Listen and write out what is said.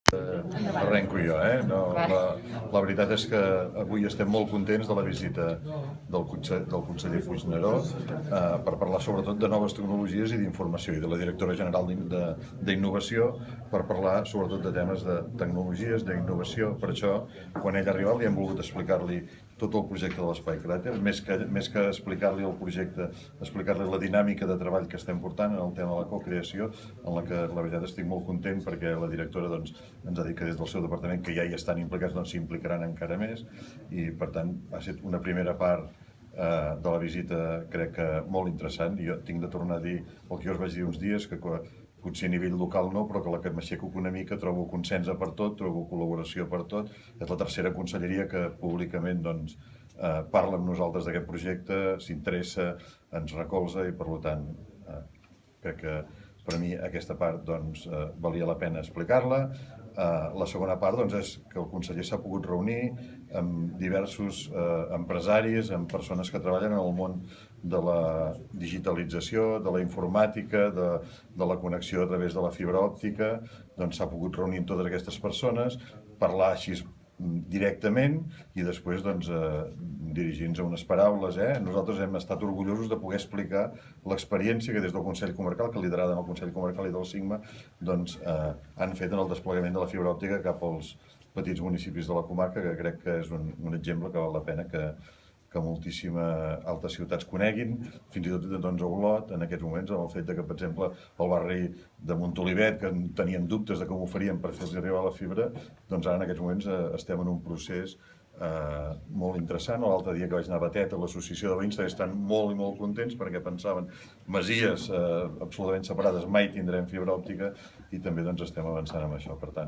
Arrenco jo, No, la veritat és que avui estem molt contents de la visita del conseller Puigneró per parlar sobretot de noves tecnologies i d'informació, i de la directora general d'Innovació per parlar sobretot de temes de tecnologies, d'innovació. Per això, quan ell ha arribat, li hem volgut explicar-li tot el projecte de l'Espai Cràter, més que explicar-li el projecte, explicar-li la dinàmica de treball que estem portant en el tema de la cocreació, en la que la veritat estic molt content perquè la directora ens ha dit que des del seu departament, que ja hi estan implicats, s'implicaran encara més, i per tant ha estat una primera part de la visita, crec que molt interessant. Jo tinc de tornar a dir el que jo us vaig dir uns dies, que potser a nivell local no, però que la que m'aixeco una mica, trobo consens per tot, trobo col·laboració per tot. És la tercera conselleria que públicament parla amb nosaltres d'aquest projecte, s'interessa, ens recolza, i per tant crec que per a mi aquesta part valia la pena explicar-la. La segona part és que el conseller s'ha pogut reunir amb diversos empresaris, amb persones que treballen en el món de la digitalització, de la informàtica, de la connexió a través de la fibra òptica. S'ha pogut reunir amb totes aquestes persones, parlar així directament i després dirigir-nos a unes paraules. Nosaltres hem estat orgullosos de poder explicar l'experiència que des del Consell Comarcal, que liderada en el Consell Comarcal i del Sigma, han fet en el desplegament de la fibra òptica cap als petits municipis de la comarca, que crec que és un exemple que val la pena que moltíssimes altres ciutats coneguin, fins i tot a Olot, en aquests moments, amb el fet que, per exemple, el barri de Montolivet, que teníem dubtes de com ho faríem per fer-los arribar la fibra, ara en aquests moments estem en un procés molt interessant. L'altre dia que vaig anar a Batet, a l'associació de veïns, estan molt i molt contents perquè pensaven masies absolutament separades mai tindrem fibra òptica, i també estem avançant amb això. Per tant,